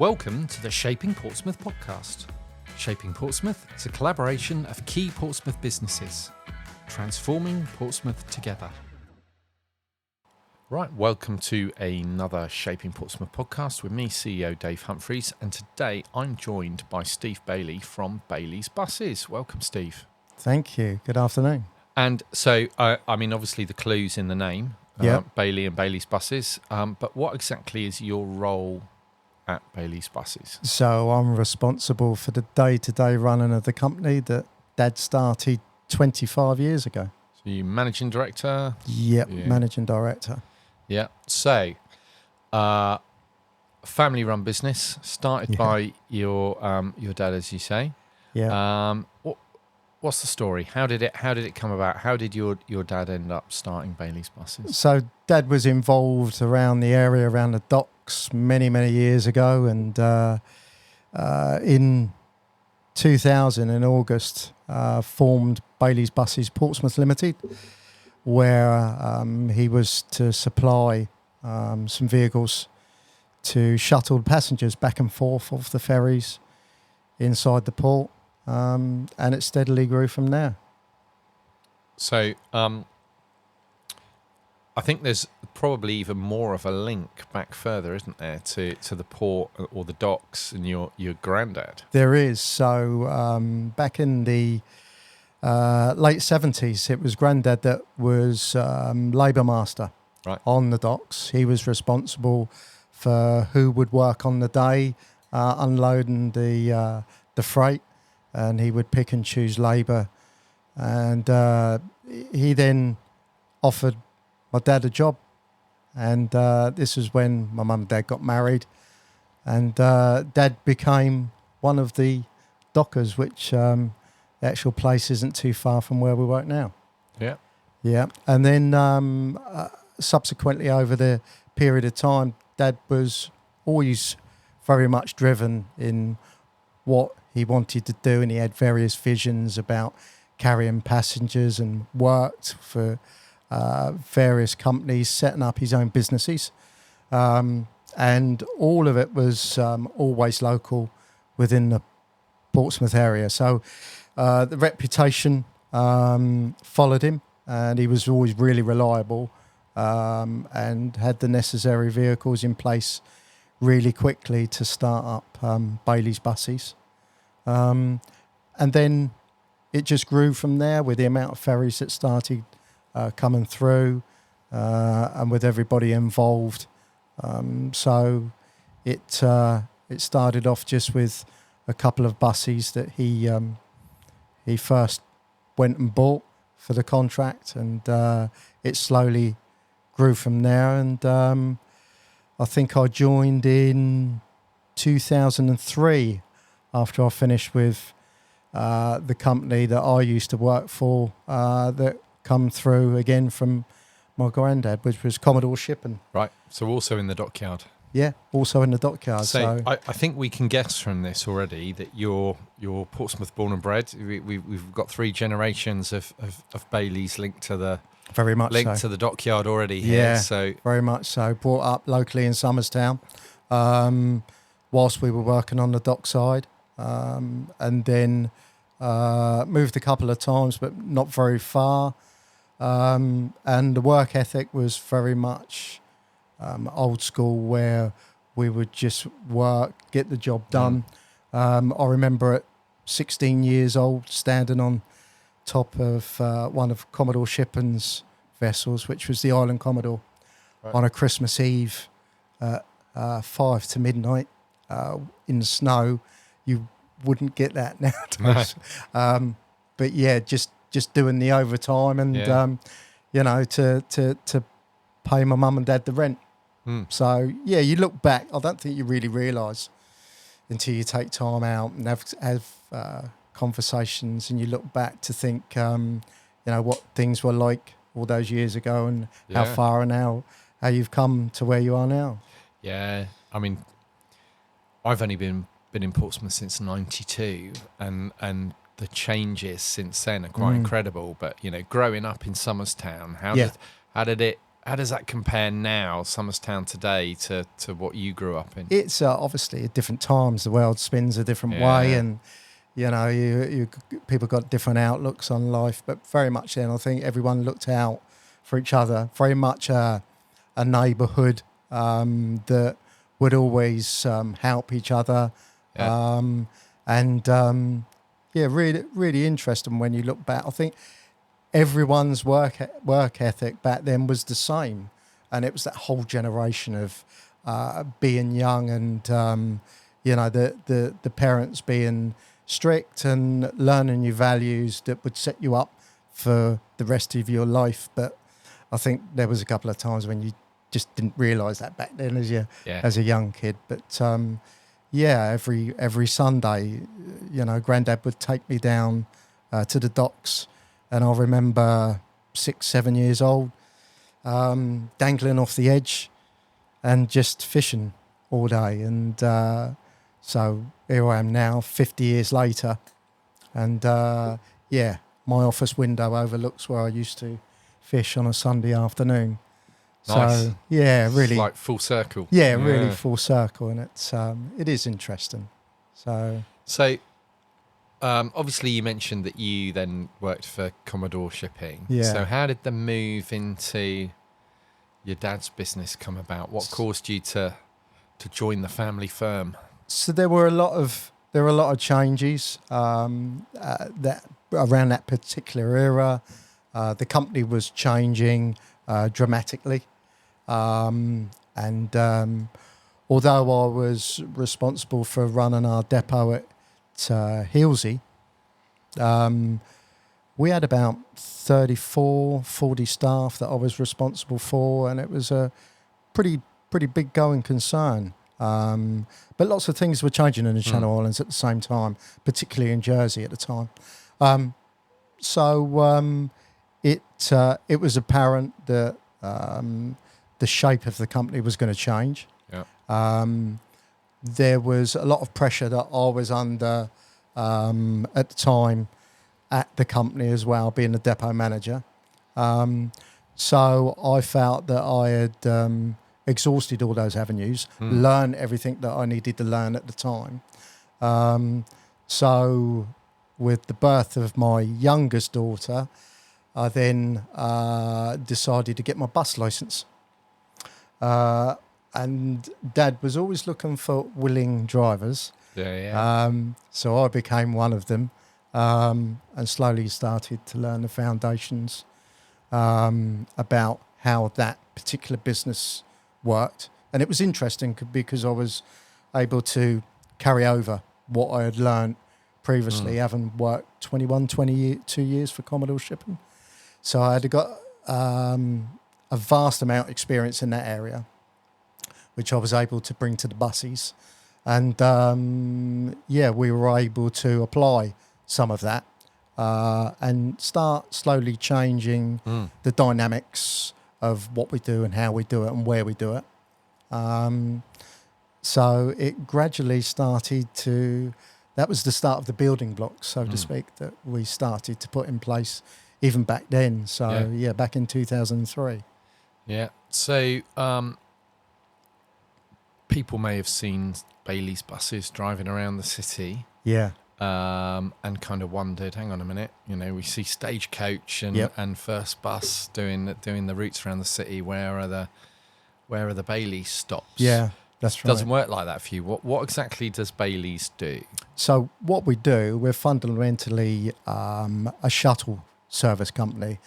Welcome to the Shaping Portsmouth podcast. Shaping Portsmouth is a collaboration of key Portsmouth businesses, transforming Portsmouth together. Right, welcome to another Shaping Portsmouth podcast with me, CEO Dave Humphries, and today I'm joined by Steve Bailey from Bailey's Buses. Welcome, Steve. Thank you. Good afternoon. And so, obviously the clue's in the name, Yep. Bailey and Bailey's Buses, but what exactly is your role at Bailey's Buses? So I'm responsible for the day-to-day running of the company that Dad started 25 years ago. So you're managing director? Yep, managing director. Yeah. So, family-run business started by your dad, as you say. Yeah. What's the story? How did it come about? How did your dad end up starting Bailey's Buses? So Dad was involved around the area, around the docks many years ago. And in 2000, in August, formed Bailey's Buses Portsmouth Limited, where he was to supply some vehicles to shuttle passengers back and forth off the ferries inside the port. And it steadily grew from there. So, I think there's probably even more of a link back further, isn't there, to the port or the docks and your granddad? There is. So back in the late 70s, it was Grandad that was labour master on the docks. He was responsible for who would work on the day, unloading the freight, and he would pick and choose labour. And he then offered my dad a job. And this was when my mum and dad got married. And Dad became one of the dockers, which the actual place isn't too far from where we work now. Yeah. Yeah. And then subsequently over the period of time, Dad was always very much driven in what he wanted to do, and he had various visions about carrying passengers and worked for various companies, setting up his own businesses. And all of it was always local within the Portsmouth area. So the reputation followed him, and he was always really reliable and had the necessary vehicles in place really quickly to start up Bailey's Buses. And then it just grew from there with the amount of ferries that started coming through and with everybody involved. So it started off just with a couple of buses that he first went and bought for the contract, and it slowly grew from there. And I think I joined in 2003 after I finished with the company that I used to work for that come through again from my granddad, which was Commodore Shipping. Right. So also in the dockyard. Yeah, also in the dockyard. So I think we can guess from this already that you're Portsmouth born and bred. We've got three generations of Baileys linked to the very much to the dockyard already here. Yeah, so very much so. Brought up locally in Somerstown whilst we were working on the dockside, and then moved a couple of times, but not very far. And the work ethic was very much old school, where we would just work, get the job done. I remember at 16 years old standing on top of one of Commodore Shipping's vessels, which was the Island Commodore, on a Christmas Eve at 5 to midnight in the snow. You wouldn't get that nowadays. But yeah, just doing the overtime and to pay my mum and dad the rent. So yeah, you look back, I don't think you really realise until you take time out and have conversations, and you look back to think what things were like all those years ago, and how far and how you've come to where you are now. Yeah, I mean, I've only been in Portsmouth since '92, and the changes since then are quite incredible. But growing up in Somerstown, how How does that compare now, Somerstown today, to what you grew up in? It's obviously at different times. The world spins a different Yeah. way, and you people got different outlooks on life. But very much then, I think everyone looked out for each other. Very much a neighbourhood that would always help each other. Yeah. Really, really interesting when you look back. I think everyone's work ethic back then was the same, and it was that whole generation of being young and the parents being strict and learning your values that would set you up for the rest of your life. But I think there was a couple of times when you just didn't realise that back then as a young kid. But every Sunday, Granddad would take me down to the docks, and I remember 6, 7 years old, dangling off the edge and just fishing all day. And so here I am now, 50 years later, and my office window overlooks where I used to fish on a Sunday afternoon. Nice. So really, it's like full circle. really full circle, and it is interesting. So obviously you mentioned that you then worked for Commodore Shipping. Yeah. So how did the move into your dad's business come about? What caused you to join the family firm? So there were a lot of changes that around that particular era. The company was changing dramatically, and although I was responsible for running our depot at Hilsey, we had about 34, 40 staff that I was responsible for, and it was a pretty big going concern. But lots of things were changing in the Channel Islands at the same time, particularly in Jersey at the time. It was apparent that the shape of the company was going to change. Yeah. There was a lot of pressure that I was under at the time at the company as well, being the depot manager. So I felt that I had exhausted all those avenues, learned everything that I needed to learn at the time. So with the birth of my youngest daughter, I then decided to get my bus licence. And Dad was always looking for willing drivers. So I became one of them, and slowly started to learn the foundations about how that particular business worked. And it was interesting because I was able to carry over what I had learned previously, having worked 22 years for Commodore Shipping. So I had got a vast amount of experience in that area, which I was able to bring to the buses. And we were able to apply some of that and start slowly changing the dynamics of what we do and how we do it and where we do it. So it gradually started to, that was the start of the building blocks, so to speak, that we started to put in place even back then. So back in 2003. Yeah. So people may have seen Bailey's buses driving around the city. Yeah. And kind of wondered, hang on a minute, we see Stagecoach and First Bus doing the routes around the city. Where are the Bailey's stops? Yeah, that's right. Doesn't work like that for you. What exactly does Bailey's do? So what we do, we're fundamentally a shuttle service company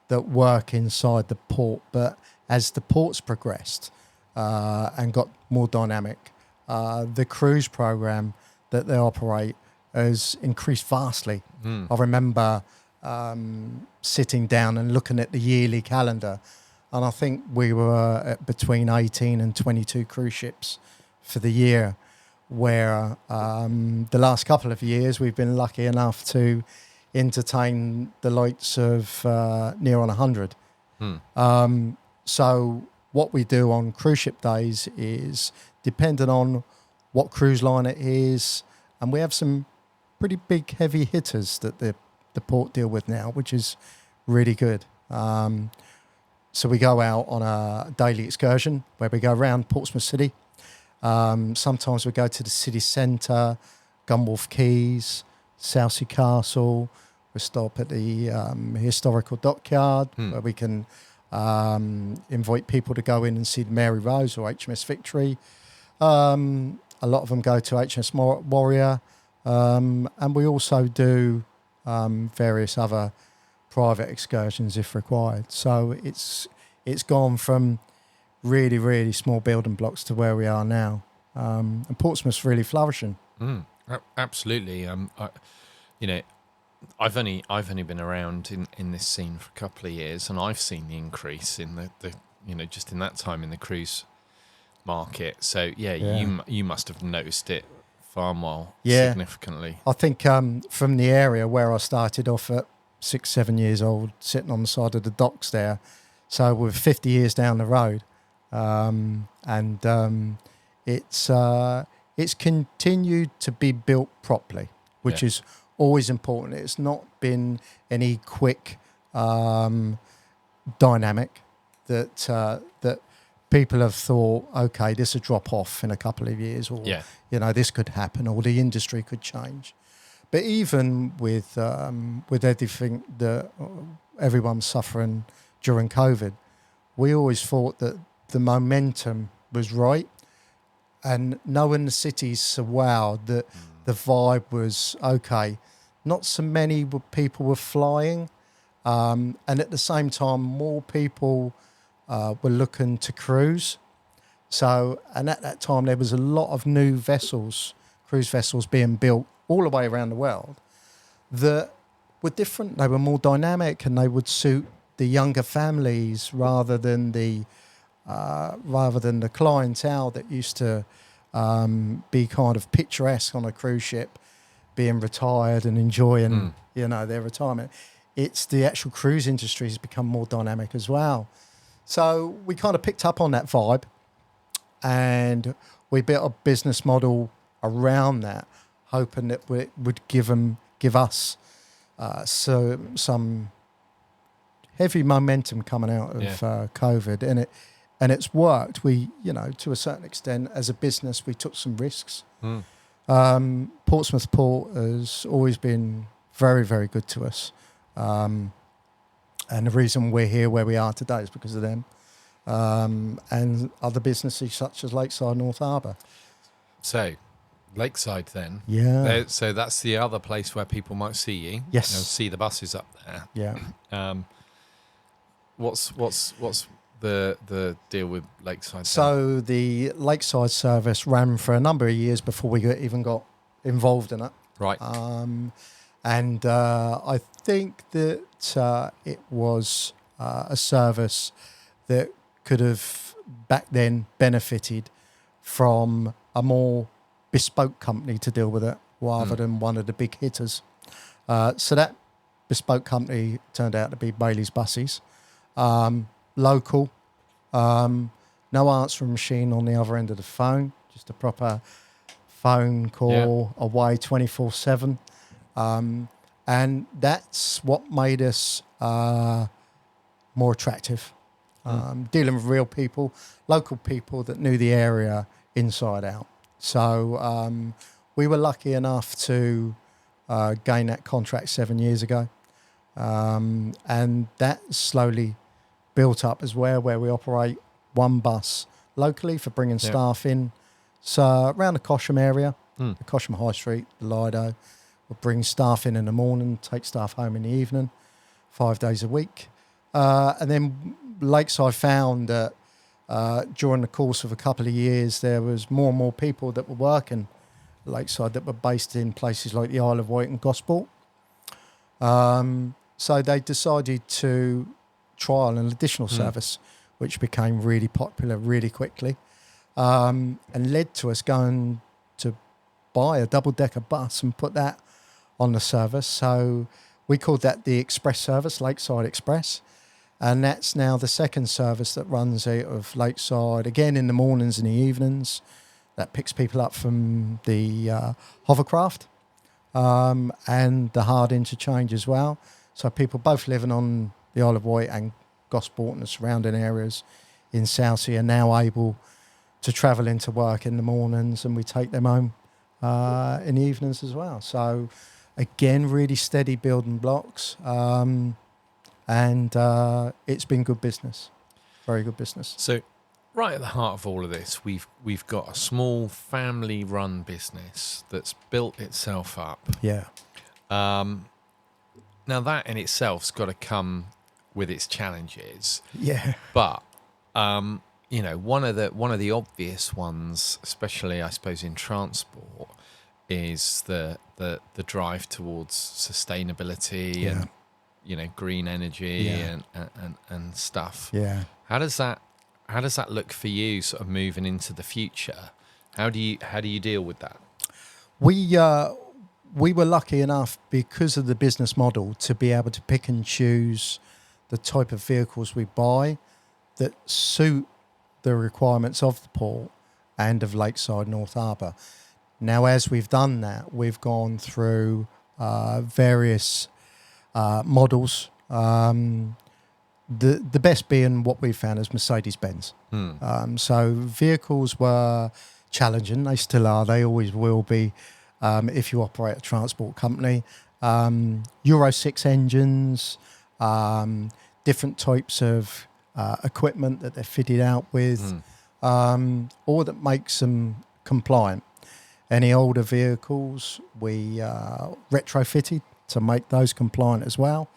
that work inside the port. But as the ports progressed and got more dynamic, the cruise program that they operate has increased vastly. I remember sitting down and looking at the yearly calendar, and I think we were at between 18 and 22 cruise ships for the year, where the last couple of years we've been lucky enough to entertain the likes of near on 100. So what we do on cruise ship days is dependent on what cruise line it is, and we have some pretty big heavy hitters that the port deal with now, which is really good. So we go out on a daily excursion where we go around Portsmouth City. Sometimes we go to the city centre, Gunwharf Quays, Southsea Castle. We stop at the historical dockyard where we can invite people to go in and see the Mary Rose or HMS Victory. A lot of them go to HMS Warrior. And we also do various other private excursions if required. So it's gone from really, really small building blocks to where we are now. And Portsmouth's really flourishing. Absolutely. I've only been around in this scene for a couple of years, and I've seen the increase in the just in that time in the cruise market. So you must have noticed it far more significantly. I think from the area where I started off at 6-7 years old, sitting on the side of the docks there, so we're 50 years down the road, and it's continued to be built properly, which is always important. It's not been any quick dynamic that people have thought, okay, this will drop off in a couple of years, or this could happen, or the industry could change. But even with everything that everyone's suffering during COVID, we always thought that the momentum was right, and knowing the city's so wowed that the vibe was okay. Not so many people were flying, and at the same time, more people were looking to cruise. So, and at that time, there was a lot of new vessels, cruise vessels being built all the way around the world that were different. They were more dynamic, and they would suit the younger families rather than the clientele that used to be kind of picturesque on a cruise ship, being retired and enjoying their retirement. It's the actual cruise industry has become more dynamic as well. So we kind of picked up on that vibe, and we built a business model around that, hoping that it would give us some heavy momentum coming out of COVID, and it's worked. We, to a certain extent, as a business, we took some risks. Portsmouth Port has always been very, very good to us. And the reason we're here where we are today is because of them. And other businesses such as Lakeside North Harbour. So, Lakeside then. Yeah. So that's the other place where people might see you. Yes. See the buses up there. Yeah. What's the deal with Lakeside? So the Lakeside service ran for a number of years before we even got involved in it. Right. And I think that it was a service that could have back then benefited from a more bespoke company to deal with it rather than one of the big hitters. So that bespoke company turned out to be Bailey's Buses. Local, no answering machine on the other end of the phone, just a proper phone call away 24/7. And that's what made us more attractive. Dealing with real people, local people that knew the area inside out. So we were lucky enough to gain that contract 7 years ago. And that slowly built up as well, where we operate one bus locally for bringing staff in. So around the Cosham area, the Cosham High Street, the Lido, we'll bring staff in the morning, take staff home in the evening, 5 days a week. And then Lakeside found that during the course of a couple of years, there was more and more people that were working at Lakeside that were based in places like the Isle of Wight and Gosport. So they decided to trial an additional service, which became really popular really quickly, and led to us going to buy a double-decker bus and put that on the service. So we called that the Express service, Lakeside Express. And that's now the second service that runs out of Lakeside, again in the mornings and the evenings. That picks people up from the hovercraft and the hard interchange as well. So people both living on the Isle of Wight and Gosport and the surrounding areas in Southsea are now able to travel into work in the mornings, and we take them home in the evenings as well. So again, really steady building blocks, and it's been good business, very good business. So right at the heart of all of this, we've got a small family-run business that's built itself up. Yeah. Now that in itself's got to come with its challenges. Yeah. But one of the obvious ones, especially I suppose in transport, is the drive towards sustainability and green energy and stuff. Yeah. How does that look for you, sort of moving into the future? How do you deal with that? We were lucky enough, because of the business model, to be able to pick and choose the type of vehicles we buy that suit the requirements of the port and of Lakeside North Harbour. Now, as we've done that, we've gone through various models. The best being what we found is Mercedes-Benz. So vehicles were challenging. They still are. They always will be if you operate a transport company. Euro 6 engines, different types of equipment that they're fitted out with, all that makes them compliant. Any older vehicles, we retrofitted to make those compliant as well.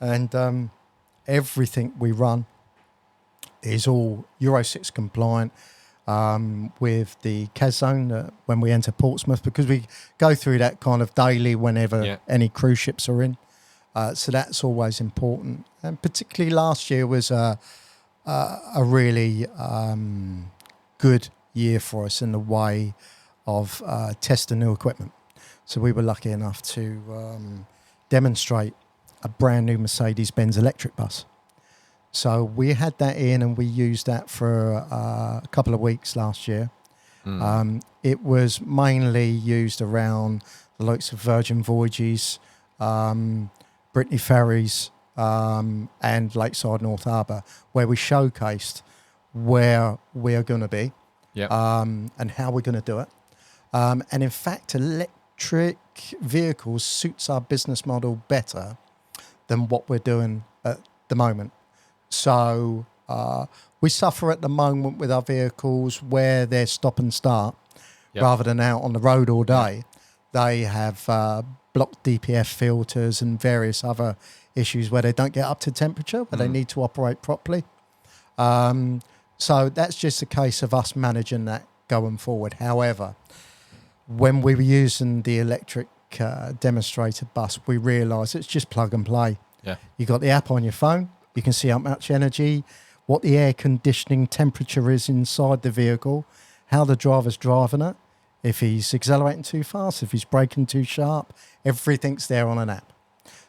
And everything we run is all Euro 6 compliant, with the CAS zone when we enter Portsmouth, because we go through that kind of daily whenever any cruise ships are in. So that's always important. And particularly last year was a really good year for us in the way of testing new equipment. So we were lucky enough to demonstrate a brand new Mercedes-Benz electric bus. So we had that in, and we used that for a couple of weeks last year. It was mainly used around the likes of Virgin Voyages, Brittany Ferries, and Lakeside North Harbour, where we showcased where we are going to be, and how we're going to do it. And in fact, electric vehicles suits our business model better than what we're doing at the moment. So we suffer at the moment with our vehicles where they're stop and start rather than out on the road all day. They have blocked DPF filters and various other issues where they don't get up to temperature, where they need to operate properly. So that's just a case of us managing that going forward. However, when we were using the electric demonstrator bus, we realised it's just plug and play. Yeah. You got the app on your phone. You can see how much energy, what the air conditioning temperature is inside the vehicle, how the driver's driving it, if he's accelerating too fast, if he's braking too sharp. Everything's there on an app.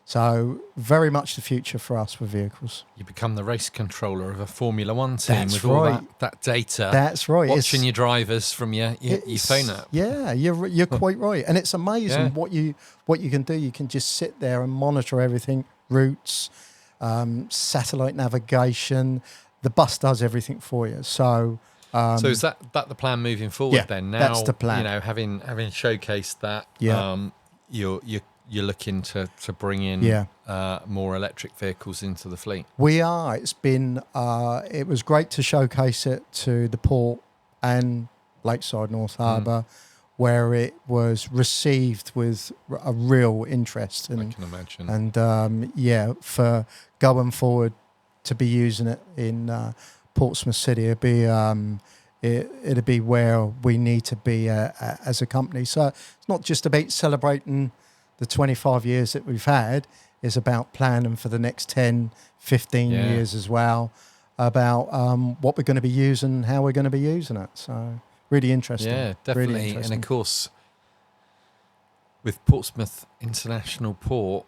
So very much the future for us with vehicles. You become the race controller of a Formula One team. That's with right. all that data. That's right. Watching your drivers from your phone app. Yeah, you're quite right. And it's amazing what you can do. You can just sit there and monitor everything, routes, satellite navigation. The bus does everything for you. So is that the plan moving forward then? Now, that's the plan. Having showcased that, you're looking to bring in more electric vehicles into the fleet. We are. It's been it was great to showcase it to the port and Lakeside North Harbour, where it was received with a real interest. And, I can imagine. And for going forward to be using it in Portsmouth City, it'd be where we need to be as a company. So it's not just about celebrating the 25 years that we've had, is about planning for the next 10, 15 years as well, about what we're going to be using, how we're going to be using it. So really interesting. Yeah, definitely. Really interesting. And of course, with Portsmouth International Port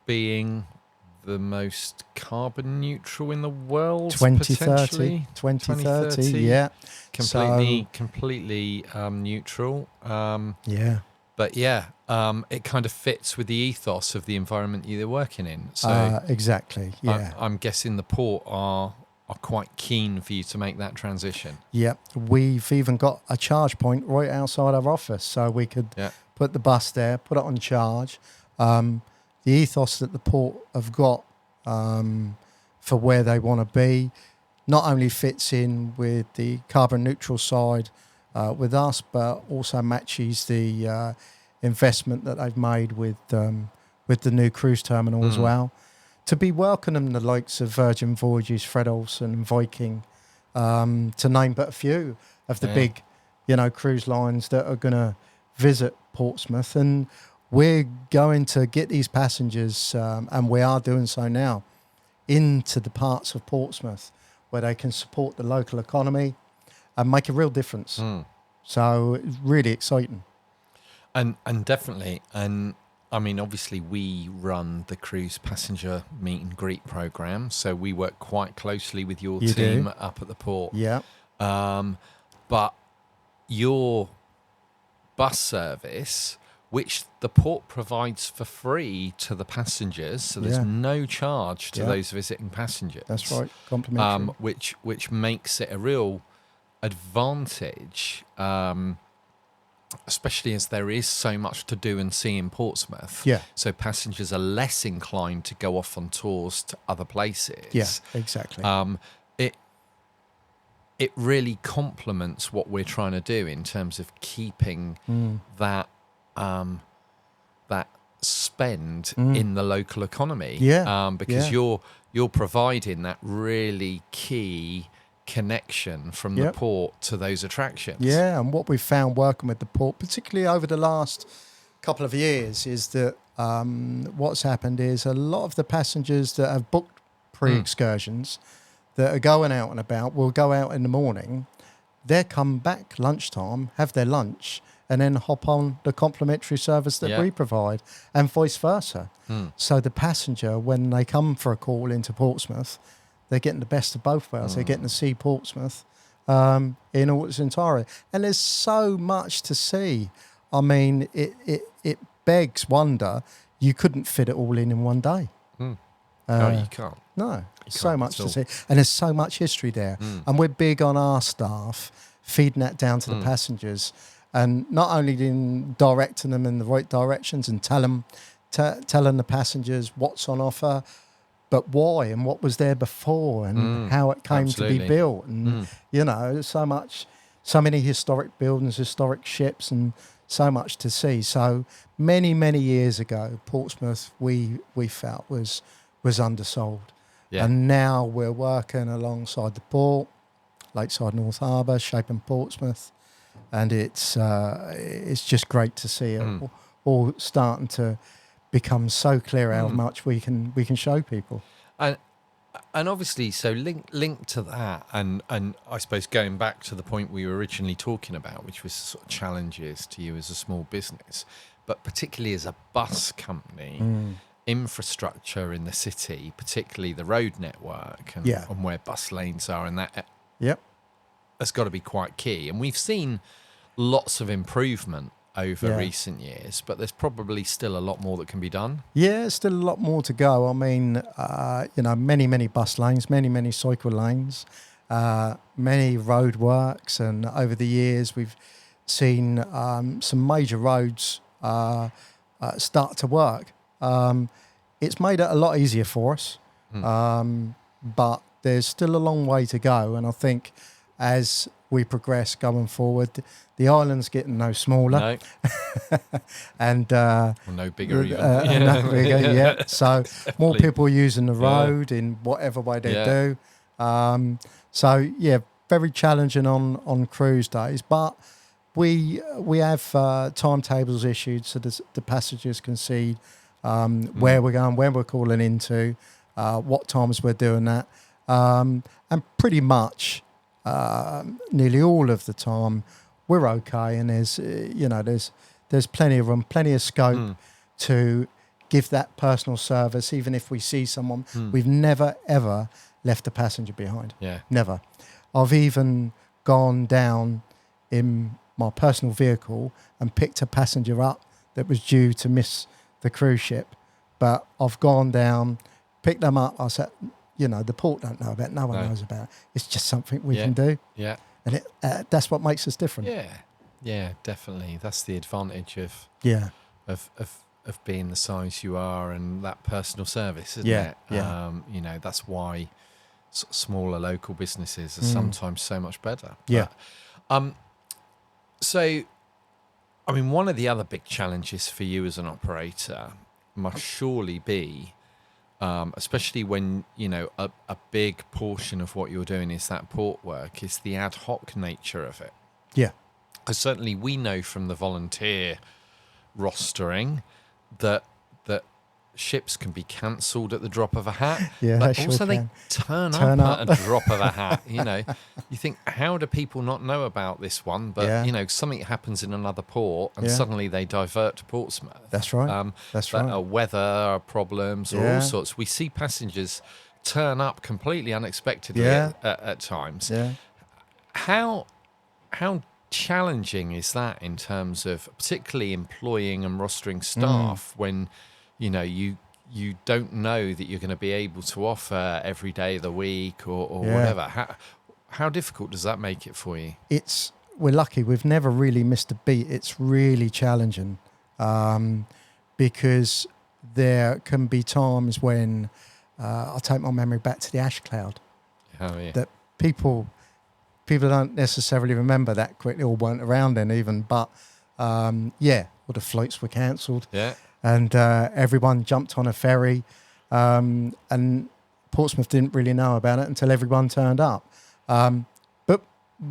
being the most carbon neutral in the world, 2030, yeah. Completely neutral. But yeah, it kind of fits with the ethos of the environment you're working in. So Exactly, yeah. I'm guessing the port are quite keen for you to make that transition. Yeah, we've even got a charge point right outside our office, so we could put the bus there, put it on charge. The ethos that the port have got for where they want to be not only fits in with the carbon neutral side with us, but also matches the investment that they've made with the new cruise terminal as well. To be welcoming the likes of Virgin Voyages, Fred Olsen and Viking, to name but a few of the big, cruise lines that are going to visit Portsmouth. And we're going to get these passengers, and we are doing so now, into the parts of Portsmouth where they can support the local economy and make a real difference. So it's really exciting. And definitely. And I mean, obviously, we run the cruise passenger meet and greet program, so we work quite closely with your team up at the port. Yeah. But your bus service, which the port provides for free to the passengers, so there's no charge to those visiting passengers. That's right, complimentary. Which makes it a real advantage. Especially as there is so much to do and see in Portsmouth. Yeah. So passengers are less inclined to go off on tours to other places. Yeah, exactly. It really complements what we're trying to do in terms of keeping that spend in the local economy. Yeah. Because you're providing that really key connection from the port to those attractions. Yeah, and what we've found working with the port, particularly over the last couple of years, is that what's happened is a lot of the passengers that have booked pre-excursions that are going out and about will go out in the morning, they'll come back lunchtime, have their lunch, and then hop on the complimentary service that we provide, and vice versa. So the passenger, when they come for a call into Portsmouth, they're getting the best of both worlds. They're getting to see Portsmouth in all its entirety. And there's so much to see. I mean, it begs wonder. You couldn't fit it all in one day. No, you can't. No, so much to see. And there's so much history there. And we're big on our staff feeding that down to the passengers. And not only in directing them in the right directions and telling the passengers what's on offer, but why and what was there before and how it came to be built. And, so many historic buildings, historic ships, and so much to see. So many, many years ago, Portsmouth, we felt was undersold. Yeah. And now we're working alongside the port, Lakeside North Harbour, shaping Portsmouth. And it's just great to see it all starting to become so clear how much we can show people. And obviously, so linked to that, and I suppose going back to the point we were originally talking about, which was sort of challenges to you as a small business, but particularly as a bus company, infrastructure in the city, particularly the road network and where bus lanes are, and that has got to be quite key. And we've seen lots of improvement over recent years, but there's probably still a lot more that can be done. Yeah, still a lot more to go. I mean, many, many bus lanes, many, many cycle lanes, many road works, and over the years we've seen some major roads start to work. It's made it a lot easier for us, but there's still a long way to go, and I think as we progress going forward, the island's getting no smaller. No. And no bigger even. No bigger, So more people using the road in whatever way they do. Very challenging on cruise days, but we have timetables issued so the passengers can see where we're going, when we're calling into, what times we're doing that, and pretty much nearly all of the time we're okay, and there's plenty of room, plenty of scope to give that personal service. Even if we see someone, we've never ever left a passenger behind. Never. I've even gone down in my personal vehicle and picked a passenger up that was due to miss the cruise ship. But I've gone down, picked them up. I said, the port don't know about it. No one knows about it. It's just something we can do. Yeah. And that's what makes us different. Yeah, definitely. That's the advantage of being the size you are and that personal service, isn't it? Yeah. That's why smaller local businesses are sometimes so much better. Yeah. So, I mean, one of the other big challenges for you as an operator must surely be, especially when, a big portion of what you're doing is that port work, is the ad hoc nature of it. Yeah. Because certainly we know from the volunteer rostering that ships can be cancelled at the drop of a hat. Yeah, but sure also can. they turn up at a drop of a hat. You think, how do people not know about this one? But something happens in another port, and suddenly they divert to Portsmouth. That's right. That's right. Weather problems or all sorts. We see passengers turn up completely unexpectedly at times. Yeah. How challenging is that in terms of particularly employing and rostering staff when you don't know that you're going to be able to offer every day of the week or whatever? How difficult does that make it for you? We're lucky. We've never really missed a beat. It's really challenging because there can be times when I'll take my memory back to the ash cloud. Oh, yeah. That people don't necessarily remember that quickly or weren't around then even. But, all the flights were cancelled. Yeah. And everyone jumped on a ferry. And Portsmouth didn't really know about it until everyone turned up. But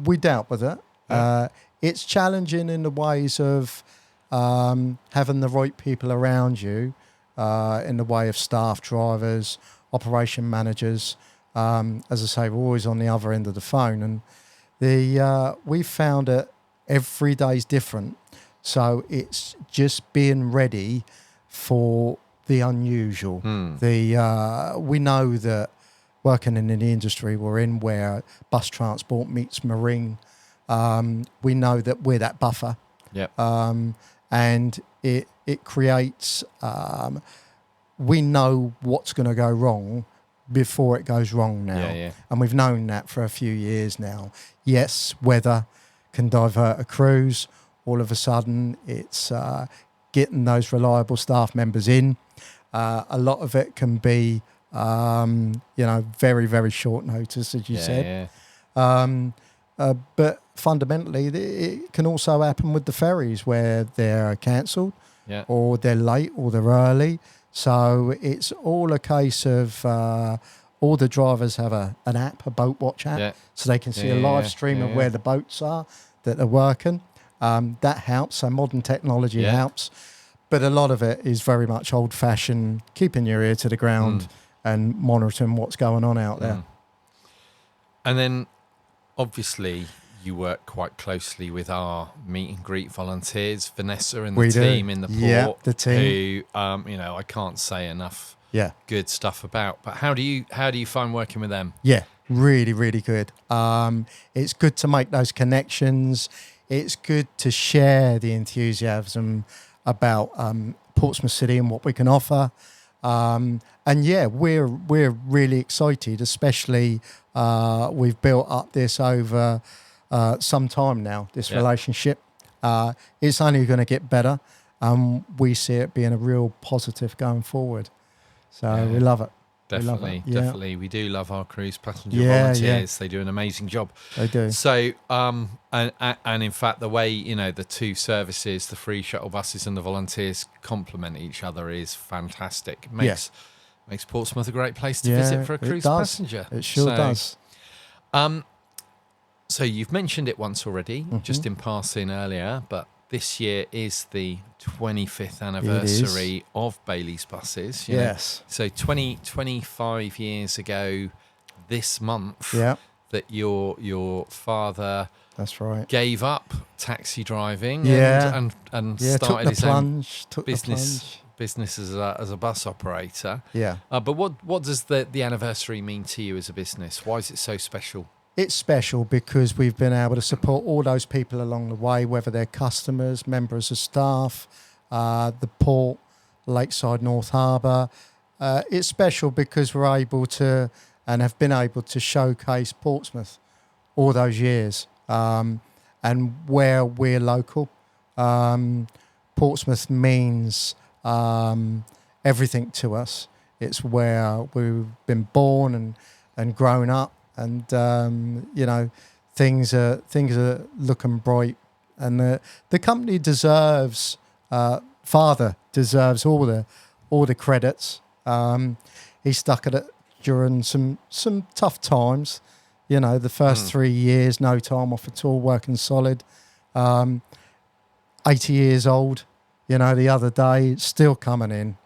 we dealt with it. Yeah. It's challenging in the ways of having the right people around you in the way of staff, drivers, operation managers. As I say, we're always on the other end of the phone. And we found that every day is different. So it's just being ready for the unusual. We know that working in the industry we're in, where bus transport meets marine, we know that we're that buffer. Yep. And it creates, we know what's going to go wrong before it goes wrong now. Yeah. And we've known that for a few years now. Yes, weather can divert a cruise. All of a sudden, it's getting those reliable staff members in. A lot of it can be, very, very short notice, as you said. Yeah. But fundamentally, it can also happen with the ferries where they're cancelled or they're late or they're early. So it's all a case of all the drivers have an app, a boat watch app, so they can see a live stream of where the boats are that are working. That helps. So modern technology helps. But a lot of it is very much old-fashioned, keeping your ear to the ground and monitoring what's going on out there. And then, obviously, you work quite closely with our meet and greet volunteers, Vanessa and the team in the port. Yeah, the team. Who, I can't say enough good stuff about. But how do you find working with them? Yeah, really, really good. It's good to make those connections. It's good to share the enthusiasm about Portsmouth City and what we can offer. We're really excited, especially we've built up this over some time now, this relationship. It's only going to get better. We see it being a real positive going forwund. So we love it. Definitely. We do love our cruise passenger volunteers. They do an amazing job. They do. So, and in fact, the way, the two services, the free shuttle buses and the volunteers complement each other is fantastic. Makes Portsmouth a great place to visit for a cruise passenger. It sure does. So you've mentioned it once already, just in passing earlier, but this year is the 25th anniversary of Bailey's Buses. Yes. So 25 years ago this month that your father gave up taxi driving and started his own business as a bus operator. Yeah. But what does the anniversary mean to you as a business? Why is it so special? It's special because we've been able to support all those people along the way, whether they're customers, members of staff, the port, Lakeside North Harbour. It's special because we're able to and have been able to showcase Portsmouth all those years, and where we're local. Portsmouth means everything to us. It's where we've been born and grown up, and things are looking bright, and the company deserves, father deserves all the credits. He stuck at it during some tough times. The first 3 years, no time off at all, working solid. 80 years old, the other day, still coming in,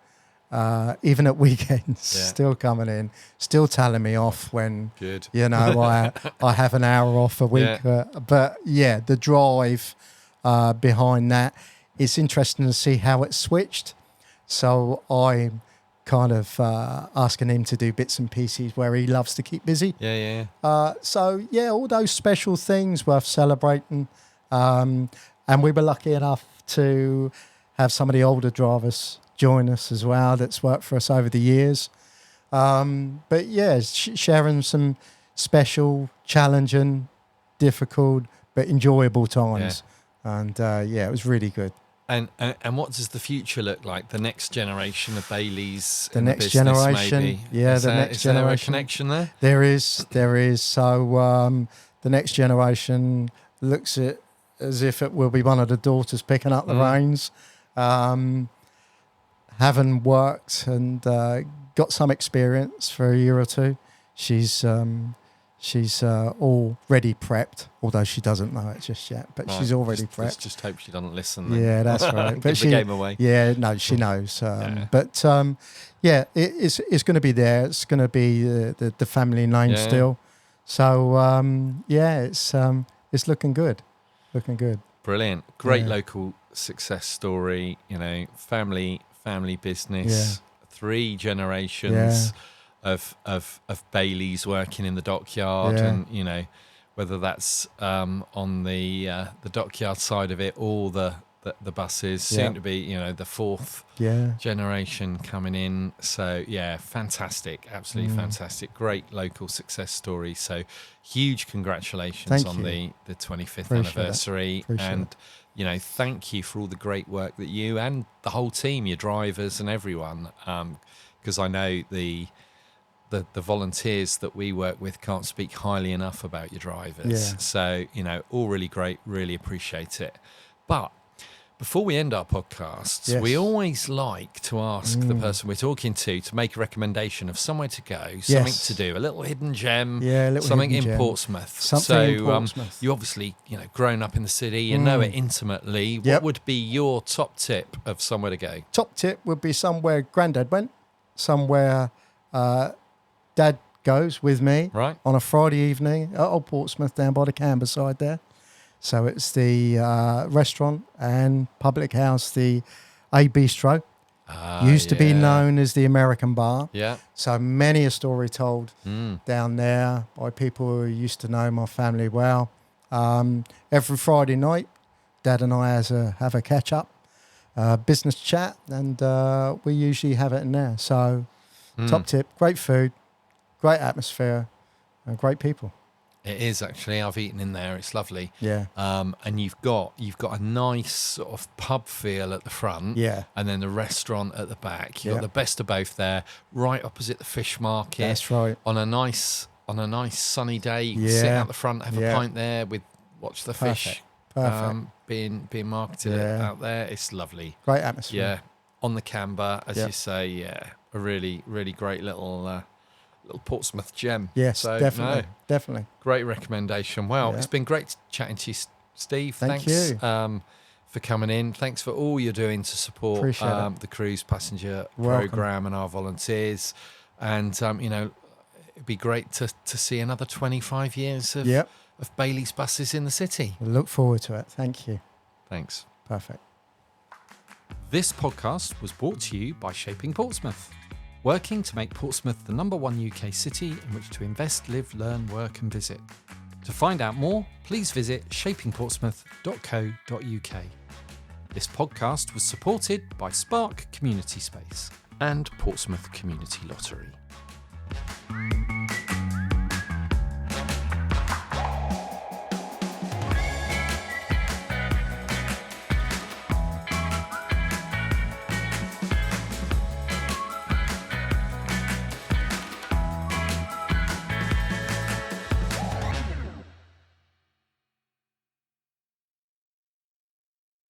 even at weekends, still coming in, still telling me off when, Good. I have an hour off a week. Yeah. But the drive behind that, it's interesting to see how it switched. So I'm kind of asking him to do bits and pieces where he loves to keep busy. Yeah. All those special things worth celebrating. And we were lucky enough to have some of the older drivers join us as well that's worked for us over the years. Sharing some special, challenging, difficult, but enjoyable times. Yeah. And it was really good. And what does the future look like? The next generation of Baileys the in next the business, generation, maybe? Is there a connection there? There is. So the next generation looks at as if it will be one of the daughters picking up the reins, having worked and got some experience for a year or two. She's already prepped, although she doesn't know it just yet. But she's already prepped. Let's just hope she doesn't listen. Then. Yeah, that's right. Give the game away. Yeah, no, she knows. But it's going to be there. It's going to be the family name still. So it's looking good. Looking good. Brilliant. Great local success story, family business, 3 generations of Baileys working in the dockyard, and whether that's on the dockyard side of it or the buses, soon to be the 4th generation coming in. So fantastic, absolutely fantastic, great local success story. So huge congratulations on the 25th anniversary. Thank you for all the great work that you and the whole team, your drivers and everyone, because I know the volunteers that we work with can't speak highly enough about your drivers. So all really great, really appreciate it. But before we end our podcasts, we always like to ask the person we're talking to make a recommendation of somewhere to go, something to do, a little hidden gem, something in Portsmouth. You obviously, grown up in the city, you know it intimately. What would be your top tip of somewhere to go? Top tip would be somewhere Grandad went, somewhere Dad goes with me on a Friday evening at Old Portsmouth down by the Canberra side there. So it's the restaurant and public house, the A Bistro. Used to be known as the American Bar. Yeah. So many a story told down there by people who used to know my family well. Every Friday night, Dad and I have a catch-up, business chat, and we usually have it in there. So top tip, great food, great atmosphere, and great people. It is actually. I've eaten in there. It's lovely. Yeah. And you've got a nice sort of pub feel at the front. Yeah. And then the restaurant at the back. You've got the best of both there, right opposite the fish market. That's right. On a nice sunny day, you can sit out the front, have a pint there watch the fish. Perfect. Being marketed out there. It's lovely. Great atmosphere. Yeah. On the Canberra, as you say, a really, really great little Portsmouth gem. Yes, so, definitely. Great recommendation. Well, it's been great chatting to you, Steve. Thanks you. For coming in. Thanks for all you're doing to support the cruise passenger program and our volunteers. And, it'd be great to see another 25 years of Baileys buses in the city. We'll look forward to it. Thank you. Thanks. Perfect. This podcast was brought to you by Shaping Portsmouth, working to make Portsmouth the #1 UK city in which to invest, live, learn, work and visit. To find out more, please visit shapingportsmouth.co.uk. This podcast was supported by Spark Community Space and Portsmouth Community Lottery.